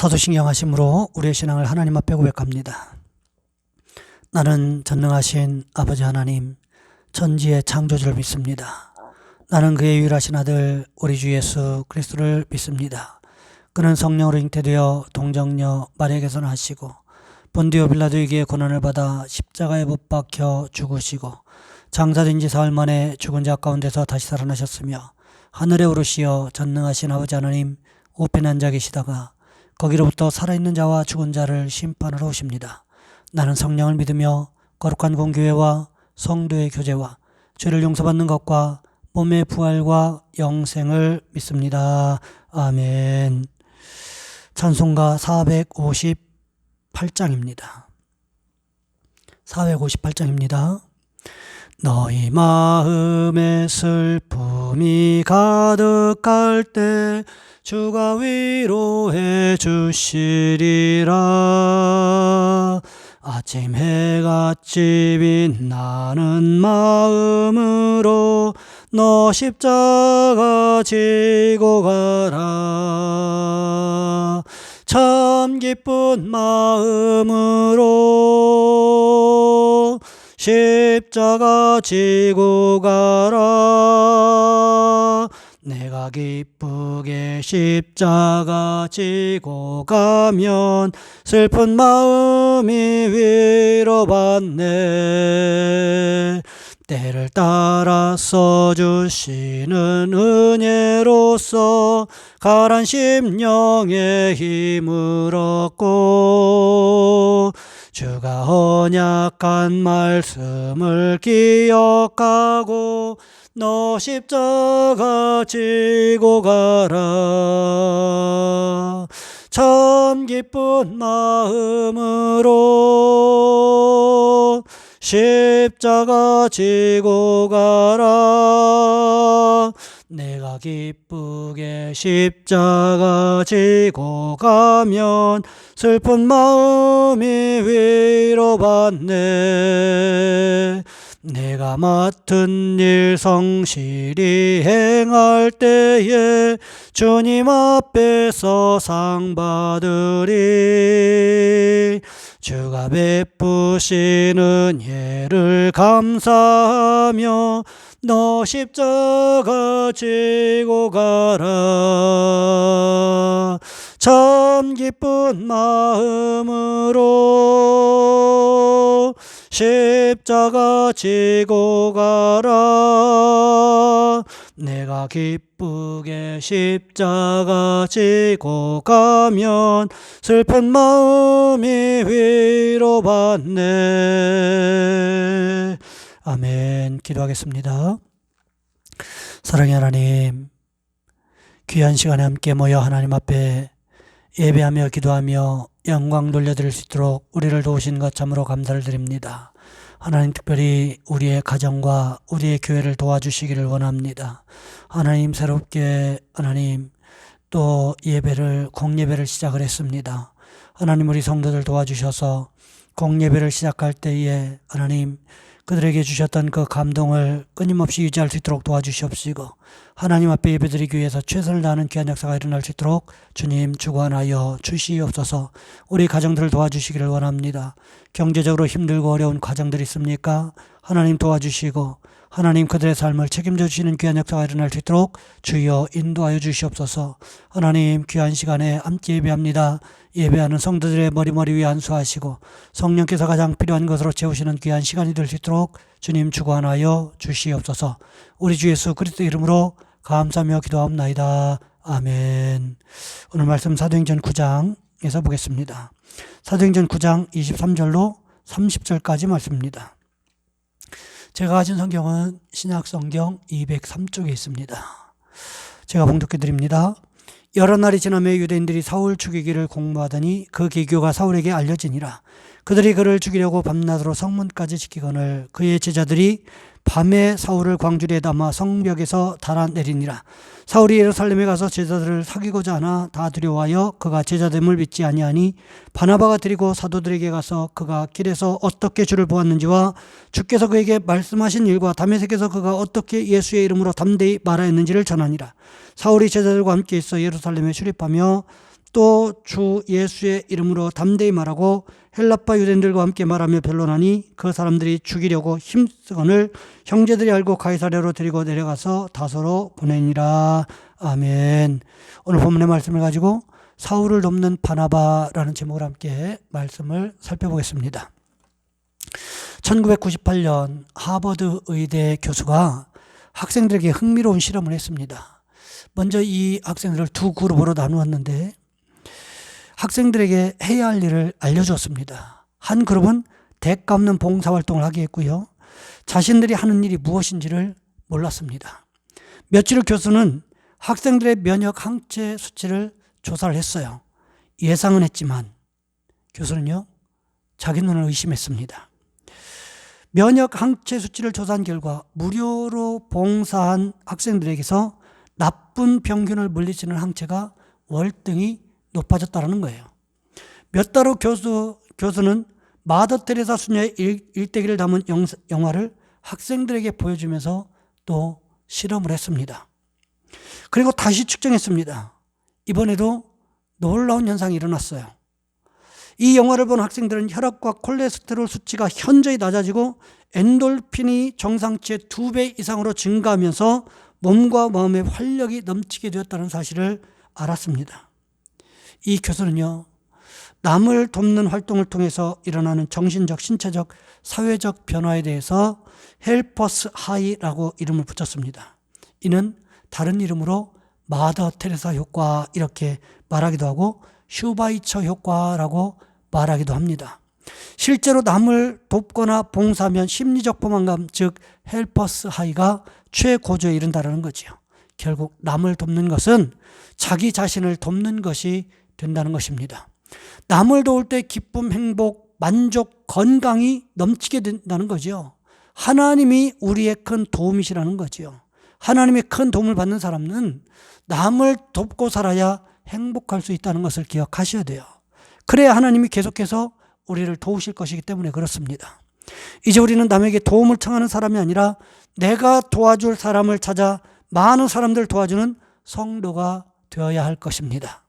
사도신경 하심으로 우리의 신앙을 하나님 앞에 고백합니다. 나는 전능하신 아버지 하나님, 천지의 창조주를 믿습니다. 나는 그의 유일하신 아들 우리 주 예수 그리스도를 믿습니다. 그는 성령으로 잉태되어 동정녀 마리아에게서 나시고 본디오 빌라도에게 고난을 받아 십자가에 못 박혀 죽으시고 장사된 지 사흘 만에 죽은 자 가운데서 다시 살아나셨으며 하늘에 오르시어 전능하신 아버지 하나님 우편에 앉아 계시다가 거기로부터 살아있는 자와 죽은 자를 심판하러 오십니다. 나는 성령을 믿으며 거룩한 공교회와 성도의 교제와 죄를 용서받는 것과 몸의 부활과 영생을 믿습니다. 아멘. 찬송가 458장입니다. 458장입니다. 너희 마음에 슬픔이 가득할 때 주가 위로해 주시리라. 아침 해같이 빛나는 마음으로 너 십자가 지고 가라. 참 기쁜 마음으로 십자가 지고 가라. 내가 기쁘게 십자가 지고 가면 슬픈 마음이 위로받네. 때를 따라 써주시는 은혜로서 가란 심령에 힘을 얻고 주가 언약한 말씀을 기억하고 너 십자가 지고 가라. 참 기쁜 마음으로 십자가 지고 가라. 내가 기쁘게 십자가 지고 가면 슬픈 마음이 위로받네. 내가 맡은 일 성실히 행할 때에 주님 앞에서 상 받으리. 주가 베푸시는 예를 감사하며 너 십자가 지고 가라. 참 기쁜 마음으로 십자가 지고 가라. 내가 기쁘게 십자가 지고 가면 슬픈 마음이 위로받네. 아멘. 기도하겠습니다. 사랑의 하나님, 귀한 시간에 함께 모여 하나님 앞에 예배하며 기도하며 영광 돌려드릴 수 있도록 우리를 도우신 것 참으로 감사를 드립니다. 하나님, 특별히 우리의 가정과 우리의 교회를 도와주시기를 원합니다. 하나님, 새롭게 하나님 또 공예배를 시작을 했습니다. 하나님, 우리 성도들 도와주셔서 공예배를 시작할 때에 하나님 그들에게 주셨던 그 감동을 끊임없이 유지할 수 있도록 도와주시옵시고, 하나님 앞에 예배드리기 위해서 최선을 다하는 귀한 역사가 일어날 수 있도록 주님 주관하여 주시옵소서. 우리 가정들을 도와주시기를 원합니다. 경제적으로 힘들고 어려운 가정들이 있습니까? 하나님 도와주시고 하나님 그들의 삶을 책임져 주시는 귀한 역사가 일어날 수 있도록 주여 인도하여 주시옵소서. 하나님, 귀한 시간에 함께 예배합니다. 예배하는 성도들의 머리 위에 안수하시고 성령께서 가장 필요한 것으로 채우시는 귀한 시간이 될 수 있도록 주님 주관하여 주시옵소서. 우리 주 예수 그리스도 이름으로 감사하며 기도하옵나이다. 아멘. 오늘 말씀 사도행전 9장에서 보겠습니다. 사도행전 9장 23절로 30절까지 말씀입니다. 제가 가진 성경은 신약성경 203쪽에 있습니다. 제가 봉독해 드립니다. 여러 날이 지나며 유대인들이 사울 죽이기를 공모하더니 그 계교가 사울에게 알려지니라. 그들이 그를 죽이려고 밤낮으로 성문까지 지키거늘 그의 제자들이 밤에 사울을 광주리에 담아 성벽에서 달아내리니라. 사울이 예루살렘에 가서 제자들을 사귀고자 하나 다 두려워하여 그가 제자됨을 믿지 아니하니 바나바가 드리고 사도들에게 가서 그가 길에서 어떻게 주를 보았는지와 주께서 그에게 말씀하신 일과 다메섹에서 그가 어떻게 예수의 이름으로 담대히 말하였는지를 전하니라. 사울이 제자들과 함께 있어 예루살렘에 출입하며 또 주 예수의 이름으로 담대히 말하고 헬라파 유대인들과 함께 말하며 변론하니 그 사람들이 죽이려고 힘쓰거늘 형제들이 알고 가이사랴로 데리고 내려가서 다소로 보내니라. 아멘. 오늘 본문의 말씀을 가지고 사울을 돕는 바나바라는 제목으로 함께 말씀을 살펴보겠습니다. 1998년 하버드 의대 교수가 학생들에게 흥미로운 실험을 했습니다. 먼저 이 학생들을 두 그룹으로 나누었는데 학생들에게 해야 할 일을 알려주었습니다. 한 그룹은 대가 없는 봉사활동을 하게 했고요. 자신들이 하는 일이 무엇인지를 몰랐습니다. 며칠 후 교수는 학생들의 면역 항체 수치를 조사를 했어요. 예상은 했지만 교수는요, 자기 눈을 의심했습니다. 면역 항체 수치를 조사한 결과 무료로 봉사한 학생들에게서 나쁜 병균을 물리치는 항체가 월등히 높아졌다는 거예요. 몇 달 후 교수는 마더 테레사 수녀의 일대기를 담은 영화를 학생들에게 보여주면서 또 실험을 했습니다. 그리고 다시 측정했습니다. 이번에도 놀라운 현상이 일어났어요. 이 영화를 본 학생들은 혈압과 콜레스테롤 수치가 현저히 낮아지고 엔돌핀이 정상치의 2배 이상으로 증가하면서 몸과 마음의 활력이 넘치게 되었다는 사실을 알았습니다. 이 교수는요, 남을 돕는 활동을 통해서 일어나는 정신적, 신체적, 사회적 변화에 대해서 헬퍼스 하이라고 이름을 붙였습니다. 이는 다른 이름으로 마더 테레사 효과 이렇게 말하기도 하고 슈바이처 효과라고 말하기도 합니다. 실제로 남을 돕거나 봉사하면 심리적 포만감, 즉 헬퍼스 하이가 최고조에 이른다는 거죠. 결국 남을 돕는 것은 자기 자신을 돕는 것이 된다는 것입니다. 남을 도울 때 기쁨, 행복, 만족, 건강이 넘치게 된다는 거죠. 하나님이 우리의 큰 도움이시라는 거죠. 하나님의 큰 도움을 받는 사람은 남을 돕고 살아야 행복할 수 있다는 것을 기억하셔야 돼요. 그래야 하나님이 계속해서 우리를 도우실 것이기 때문에 그렇습니다. 이제 우리는 남에게 도움을 청하는 사람이 아니라 내가 도와줄 사람을 찾아 많은 사람들을 도와주는 성도가 되어야 할 것입니다.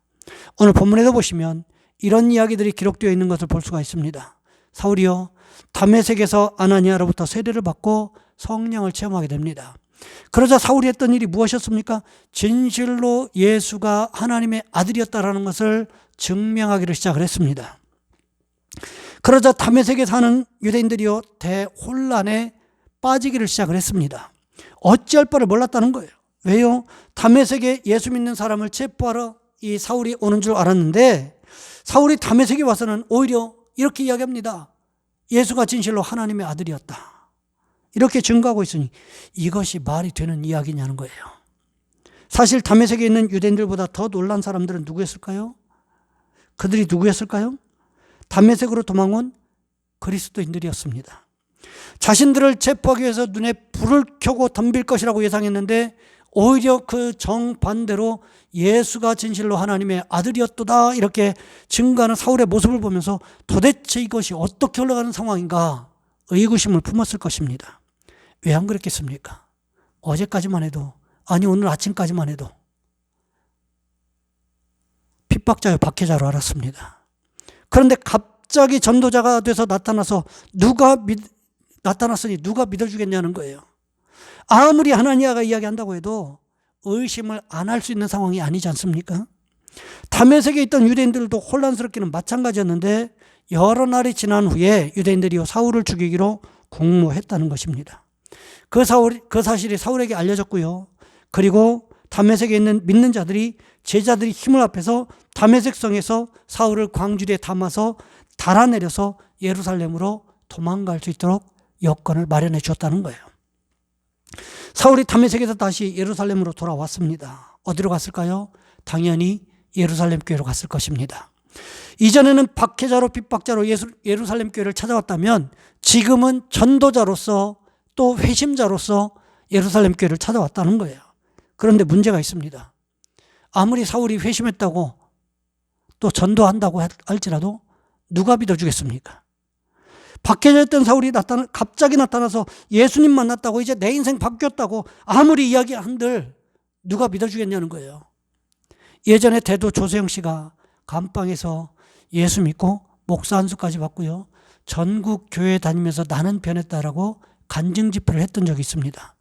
오늘 본문에도 보시면 이런 이야기들이 기록되어 있는 것을 볼 수가 있습니다. 사울이요, 다메섹에서 아나니아로부터 세례를 받고 성령을 체험하게 됩니다. 그러자 사울이 했던 일이 무엇이었습니까? 진실로 예수가 하나님의 아들이었다라는 것을 증명하기를 시작을 했습니다. 그러자 다메섹에 사는 유대인들이요, 대혼란에 빠지기를 시작을 했습니다. 어찌할 바를 몰랐다는 거예요. 왜요? 다메섹에 예수 믿는 사람을 체포하러 이 사울이 오는 줄 알았는데 사울이 다메섹에 와서는 오히려 이렇게 이야기합니다. 예수가 진실로 하나님의 아들이었다. 이렇게 증거하고 있으니 이것이 말이 되는 이야기냐는 거예요. 사실 다메섹에 있는 유대인들보다 더 놀란 사람들은 누구였을까요? 그들이 누구였을까요? 다메섹으로 도망온 그리스도인들이었습니다. 자신들을 체포하기 위해서 눈에 불을 켜고 덤빌 것이라고 예상했는데 오히려 그 정반대로 예수가 진실로 하나님의 아들이었도다 이렇게 증거하는 사울의 모습을 보면서 도대체 이것이 어떻게 흘러가는 상황인가 의구심을 품었을 것입니다. 왜 안 그랬겠습니까? 어제까지만 해도, 아니 오늘 아침까지만 해도 핍박자요 박해자로 알았습니다. 그런데 갑자기 전도자가 돼서 나타났으니 누가 믿어주겠냐는 거예요. 아무리 아나니아가 이야기한다고 해도 의심을 안 할 수 있는 상황이 아니지 않습니까? 다메섹에 있던 유대인들도 혼란스럽기는 마찬가지였는데 여러 날이 지난 후에 유대인들이 사울을 죽이기로 공모했다는 것입니다. 그 사실이 사울에게 알려졌고요. 그리고 다메섹에 있는 믿는 자들이 제자들이 힘을 합해서 다메섹 성에서 사울을 광주리에 담아서 달아내려서 예루살렘으로 도망갈 수 있도록 여건을 마련해 주었다는 거예요. 사울이 다메섹에서 다시 예루살렘으로 돌아왔습니다. 어디로 갔을까요? 당연히 예루살렘 교회로 갔을 것입니다. 이전에는 박해자로 핍박자로 예루살렘 교회를 찾아왔다면 지금은 전도자로서 또 회심자로서 예루살렘 교회를 찾아왔다는 거예요. 그런데 문제가 있습니다. 아무리 사울이 회심했다고 또 전도한다고 할지라도 누가 믿어주겠습니까? 박해자였던 사울이 갑자기 나타나서 예수님 만났다고 이제 내 인생 바뀌었다고 아무리 이야기한들 누가 믿어주겠냐는 거예요. 예전에 대도 조세영 씨가 감방에서 예수 믿고 목사 안수까지 받고요. 전국 교회 다니면서 나는 변했다라고 간증 집회를 했던 적이 있습니다.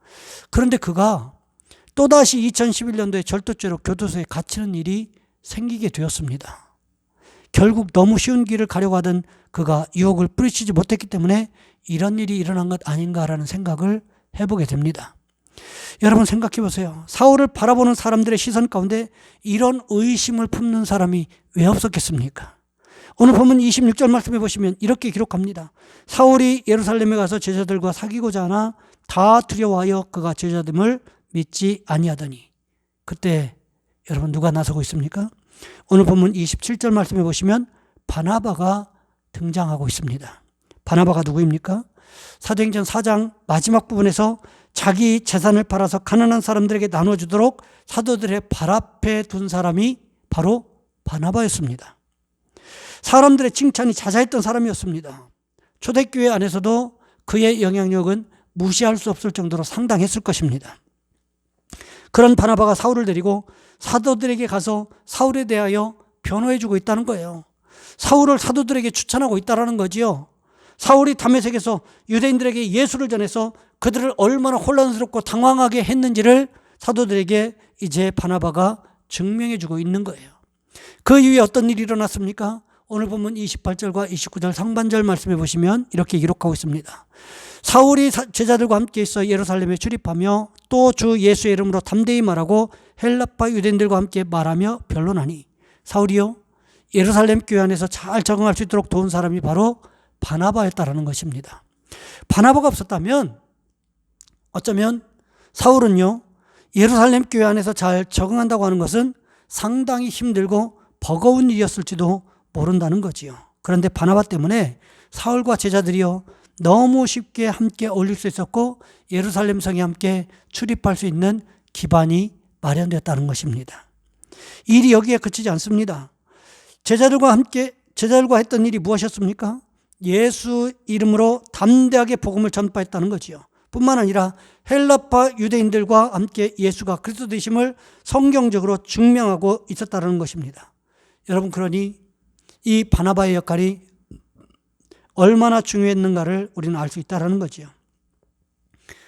그런데 그가 또다시 2011년도에 절도죄로 교도소에 갇히는 일이 생기게 되었습니다. 결국 너무 쉬운 길을 가려고 하던 그가 유혹을 뿌리치지 못했기 때문에 이런 일이 일어난 것 아닌가라는 생각을 해보게 됩니다. 여러분 생각해 보세요. 사울을 바라보는 사람들의 시선 가운데 이런 의심을 품는 사람이 왜 없었겠습니까? 오늘 본문 26절 말씀해 보시면 이렇게 기록합니다. 사울이 예루살렘에 가서 제자들과 사귀고자 하나 다 두려워하여 그가 제자됨을 믿지 아니하더니. 그때 여러분 누가 나서고 있습니까? 오늘 본문 27절 말씀해 보시면 바나바가 등장하고 있습니다. 바나바가 누구입니까? 사도행전 4장 마지막 부분에서 자기 재산을 팔아서 가난한 사람들에게 나눠주도록 사도들의 발 앞에 둔 사람이 바로 바나바였습니다. 사람들의 칭찬이 자자했던 사람이었습니다. 초대교회 안에서도 그의 영향력은 무시할 수 없을 정도로 상당했을 것입니다. 그런 바나바가 사울을 데리고 사도들에게 가서 사울에 대하여 변호해주고 있다는 거예요. 사울을 사도들에게 추천하고 있다는 거지요. 사울이 다메섹에서 유대인들에게 예수를 전해서 그들을 얼마나 혼란스럽고 당황하게 했는지를 사도들에게 이제 바나바가 증명해주고 있는 거예요. 그 이후에 어떤 일이 일어났습니까? 오늘 본문 28절과 29절 상반절 말씀해 보시면 이렇게 기록하고 있습니다. 사울이 제자들과 함께 있어 예루살렘에 출입하며 또 주 예수의 이름으로 담대히 말하고 헬라파 유대인들과 함께 말하며 변론하니. 사울이요 예루살렘 교회 안에서 잘 적응할 수 있도록 도운 사람이 바로 바나바였다라는 것입니다. 바나바가 없었다면 어쩌면 사울은요 예루살렘 교회 안에서 잘 적응한다고 하는 것은 상당히 힘들고 버거운 일이었을지도 모른다는 거지요. 그런데 바나바 때문에 사울과 제자들이요 너무 쉽게 함께 어울릴 수 있었고 예루살렘 성에 함께 출입할 수 있는 기반이 마련되었다는 것입니다. 일이 여기에 그치지 않습니다. 제자들과 했던 일이 무엇이었습니까? 예수 이름으로 담대하게 복음을 전파했다는 거지요. 뿐만 아니라 헬라파 유대인들과 함께 예수가 그리스도 되심을 성경적으로 증명하고 있었다는 것입니다. 여러분 그러니 이 바나바의 역할이 얼마나 중요했는가를 우리는 알 수 있다는 거지요.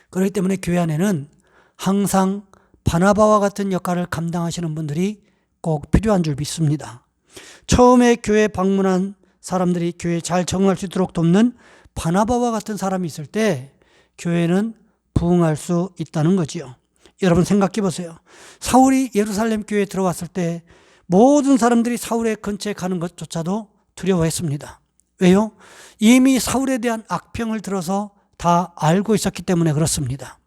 그렇기 때문에 교회 안에는 항상 바나바와 같은 역할을 감당하시는 분들이 꼭 필요한 줄 믿습니다. 처음에 교회 방문한 사람들이 교회에 잘 적응할 수 있도록 돕는 바나바와 같은 사람이 있을 때 교회는 부흥할 수 있다는 거지요. 여러분 생각해 보세요. 사울이 예루살렘 교회에 들어왔을 때 모든 사람들이 사울의 근처에 가는 것조차도 두려워했습니다. 왜요? 이미 사울에 대한 악평을 들어서 다 알고 있었기 때문에 그렇습니다.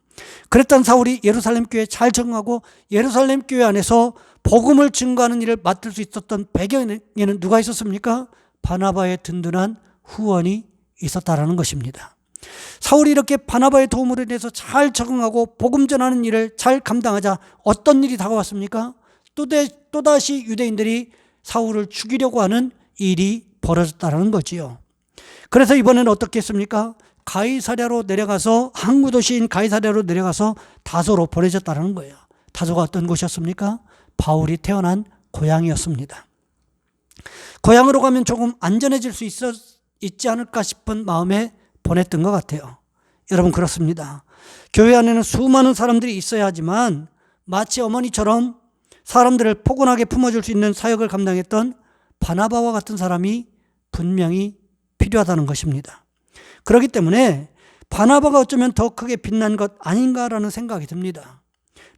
그랬던 사울이 예루살렘 교회에 잘 적응하고 예루살렘 교회 안에서 복음을 증거하는 일을 맡을 수 있었던 배경에는 누가 있었습니까? 바나바의 든든한 후원이 있었다라는 것입니다. 사울이 이렇게 바나바의 도움으로 인해서 잘 적응하고 복음 전하는 일을 잘 감당하자 어떤 일이 다가왔습니까? 또다시 유대인들이 사울을 죽이려고 하는 일이 벌어졌다는 거지요. 그래서 이번에는 어떻게 했습니까? 가이사랴로 내려가서 항구 도시인 가이사랴로 내려가서 다소로 보내졌다는 거예요. 다소가 어떤 곳이었습니까? 바울이 태어난 고향이었습니다. 고향으로 가면 조금 안전해질 수 있지 않을까 싶은 마음에 보냈던 것 같아요. 여러분 그렇습니다. 교회 안에는 수많은 사람들이 있어야 하지만 마치 어머니처럼 사람들을 포근하게 품어줄 수 있는 사역을 감당했던 바나바와 같은 사람이 분명히 필요하다는 것입니다. 그렇기 때문에 바나바가 어쩌면 더 크게 빛난 것 아닌가라는 생각이 듭니다.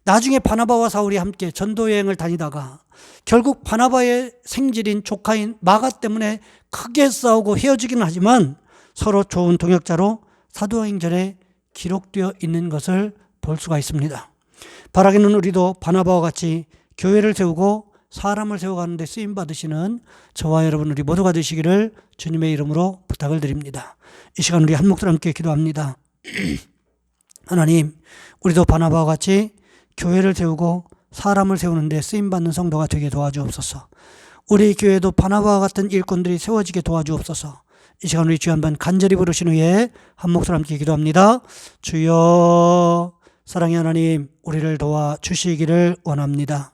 나중에 바나바와 사울이 함께 전도 여행을 다니다가 결국 바나바의 생질인 조카인 마가 때문에 크게 싸우고 헤어지긴 하지만 서로 좋은 동역자로 사도행전에 기록되어 있는 것을 볼 수가 있습니다. 바라기는 우리도 바나바와 같이 교회를 세우고 사람을 세워가는 데 쓰임 받으시는 저와 여러분 우리 모두가 되시기를 주님의 이름으로 부탁을 드립니다. 이 시간 우리 한 목소리 함께 기도합니다. 하나님, 우리도 바나바와 같이 교회를 세우고 사람을 세우는 데 쓰임 받는 성도가 되게 도와주옵소서. 우리 교회도 바나바와 같은 일꾼들이 세워지게 도와주옵소서. 이 시간 우리 주여 한번 간절히 부르신 후에 한 목소리 함께 기도합니다. 주여, 사랑의 하나님, 우리를 도와주시기를 원합니다.